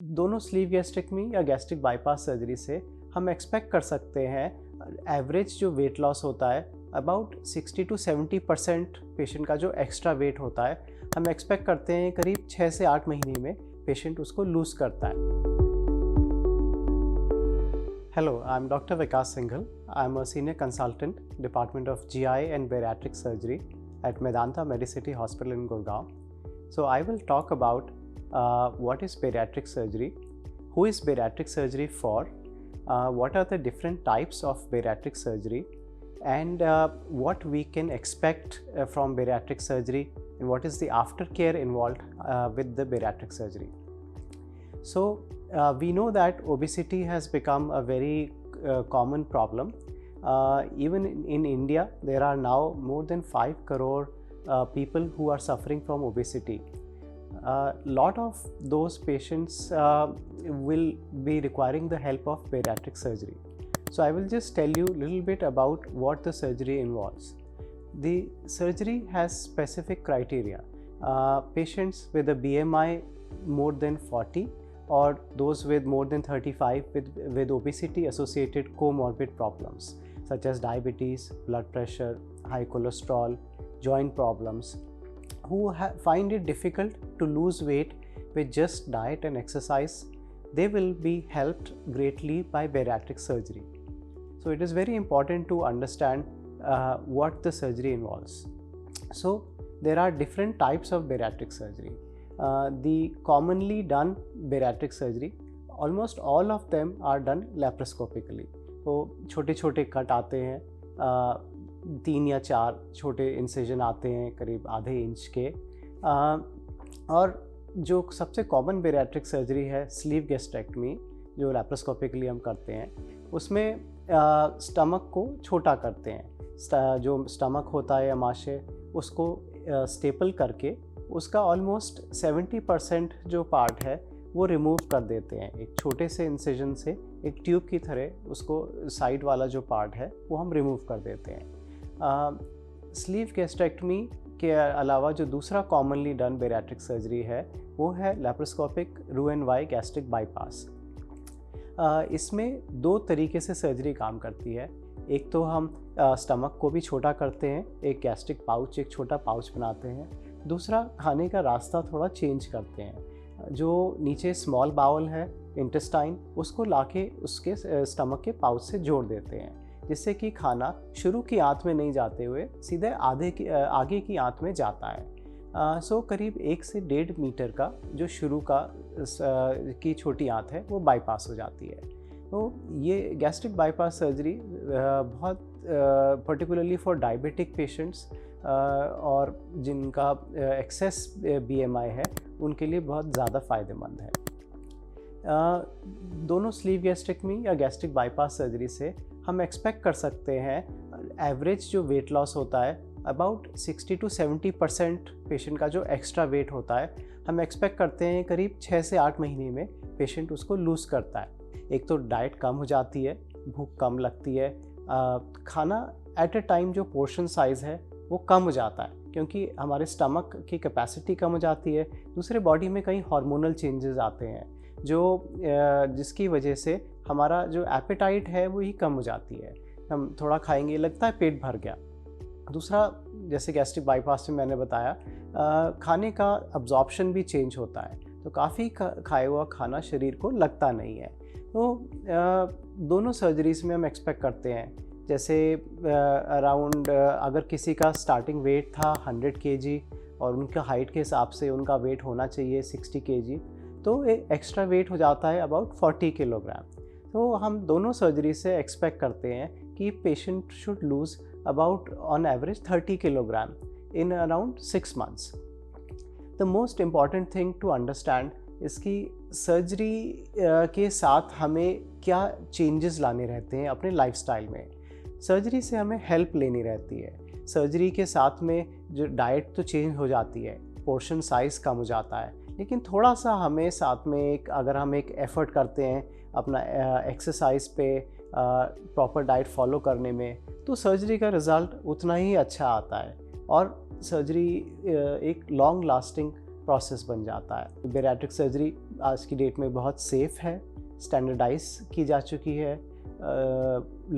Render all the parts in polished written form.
दोनों sleeve gastrectomy या gastric bypass surgery से हम एक्सपेक्ट कर सकते हैं एवरेज जो वेट लॉस होता है अबाउट 60 to 70% पेशेंट का जो एक्स्ट्रा वेट होता है हम एक्सपेक्ट करते हैं करीब 6 से 8 महीने में पेशेंट उसको लूज़ करता है। Hello, I am Dr. Vikas Singhal. I am a senior consultant, Department of GI and Bariatric Surgery at Medanta Medicity Hospital in Gurgaon. So I will talk about what is bariatric surgery, who is bariatric surgery for, what are the different types of bariatric surgery, and what we can expect from bariatric surgery, and what is the aftercare involved with the bariatric surgery. So we know that obesity has become a very common problem. Even in India, there are now more than 5 crore people who are suffering from obesity. A lot of those patients will be requiring the help of bariatric surgery. So I will just tell you a little bit about what the surgery involves. The surgery has specific criteria. Patients with a BMI more than 40 or those with more than 35 with obesity associated comorbid problems such as diabetes, blood pressure, high cholesterol, joint problems, who find it difficult to lose weight with just diet and exercise, they will be helped greatly by bariatric surgery. So it is very important to understand what the surgery involves. So there are different types of bariatric surgery. The commonly done bariatric surgery, almost all of them are done laparoscopically. तो छोटे छोटे cut आते हैं, 3 या 4 छोटे incision आते हैं करीब आधे इंच के, और जो सबसे कॉमन बेरियाट्रिक सर्जरी है स्लीव गैस्ट्रेक्टमी जो लैप्रोस्कोपिकली हम करते हैं, उसमें स्टमक को छोटा करते हैं। जो स्टमक होता है आमाशय उसको स्टेपल करके उसका ऑलमोस्ट 70% जो पार्ट है वो रिमूव कर देते हैं। एक छोटे से इंसिजन से एक ट्यूब की तरह उसको साइड वाला जो पार्ट है वो हम रिमूव कर देते हैं। स्लीव गैस्ट्रेक्टमी के अलावा जो दूसरा कॉमनली डन बेरियाट्रिक सर्जरी है वो है लैप्रोस्कोपिक रोएनवाई गैस्ट्रिक बाईपास। इसमें 2 तरीके से सर्जरी काम करती है। एक तो हम स्टमक को भी छोटा करते हैं, एक गैस्ट्रिक पाउच, एक छोटा पाउच बनाते हैं। दूसरा खाने का रास्ता थोड़ा चेंज करते हैं। जो नीचे स्मॉल बाउल है इंटेस्टाइन, उसको लाके उसके स्टमक के पाउच से जोड़ देते हैं, जिससे कि खाना शुरू की आंत में नहीं जाते हुए सीधे आगे की आंत में जाता है। सो करीब 1 से 1.5 मीटर का जो शुरू की छोटी आंत है वो बाईपास हो जाती है। तो ये गैस्ट्रिक बाईपास सर्जरी बहुत पर्टिकुलरली फॉर डायबिटिक पेशेंट्स और जिनका एक्सेस BMI है उनके लिए बहुत ज़्यादा फ़ायदेमंद है। दोनों स्लीव गैस्ट्रेक्टमी या गैस्ट्रिक बाईपास सर्जरी से हम एक्सपेक्ट कर सकते हैं एवरेज जो वेट लॉस होता है अबाउट 60 to 70% पेशेंट का जो एक्स्ट्रा वेट होता है हम एक्सपेक्ट करते हैं करीब 6 से 8 महीने में पेशेंट उसको लूज़ करता है। एक तो डाइट कम हो जाती है, भूख कम लगती है, खाना एट ए टाइम जो पोर्शन साइज़ है वो कम हो जाता है क्योंकि हमारे स्टमक की कैपेसिटी कम हो जाती है। दूसरे बॉडी में कई हार्मोनल चेंजेस आते हैं जो जिसकी वजह से हमारा जो एपेटाइट है वो ही कम हो जाती है। हम थोड़ा खाएंगे लगता है पेट भर गया। दूसरा जैसे गैस्ट्रिक बाईपास में मैंने बताया खाने का अब्जॉर्प्शन भी चेंज होता है, तो काफ़ी खाया हुआ खाना शरीर को लगता नहीं है। तो दोनों सर्जरीज में हम एक्सपेक्ट करते हैं जैसे अराउंड अगर किसी का स्टार्टिंग वेट था 100 kg और उनका हाइट के हिसाब से उनका वेट होना चाहिए 60 kg, तो एक्स्ट्रा वेट हो जाता है अबाउट 40 किलोग्राम। तो हम दोनों सर्जरी से एक्सपेक्ट करते हैं कि patient should lose about on average 30 kilogram in around 6 months। The most important thing to understand इसकी सर्जरी के साथ हमें क्या चेंजेस लाने रहते हैं अपने लाइफस्टाइल में। सर्जरी से हमें हेल्प लेनी रहती है। सर्जरी के साथ में जो डाइट तो चेंज हो जाती है, पोर्शन साइज़ कम हो जाता है, लेकिन थोड़ा सा हमें साथ में अगर हम एक एफ़र्ट करते हैं अपना एक्सरसाइज पे प्रॉपर डाइट फॉलो करने में, तो सर्जरी का रिज़ल्ट उतना ही अच्छा आता है और सर्जरी एक लॉन्ग लास्टिंग प्रोसेस बन जाता है। बेरियाट्रिक सर्जरी आज की डेट में बहुत सेफ़ है, स्टैंडर्डाइज की जा चुकी है।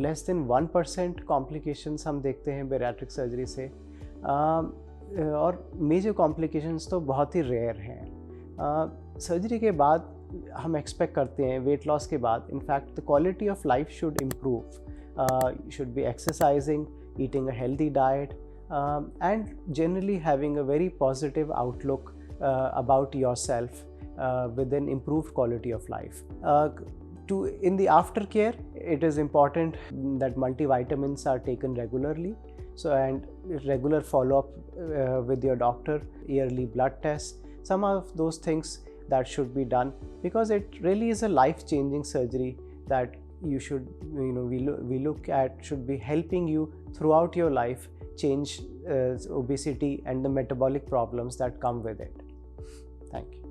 लेस देन 1% कॉम्प्लिकेशंस हम देखते हैं बेरियाट्रिक सर्जरी से, और मेजर कॉम्प्लिकेशंस तो बहुत ही रेयर हैं। सर्जरी के बाद हम एक्सपेक्ट करते हैं वेट लॉस के बाद, in fact the quality of life should improve, should be exercising, eating a healthy diet, and generally having a very positive outlook about yourself with an improved quality of life. In the aftercare, it is important that multivitamins are taken regularly, and regular follow-up with your doctor, yearly blood tests, some of those things that should be done, because it really is a life-changing surgery that we look at should be helping you throughout your life change obesity and the metabolic problems that come with it. Thank you.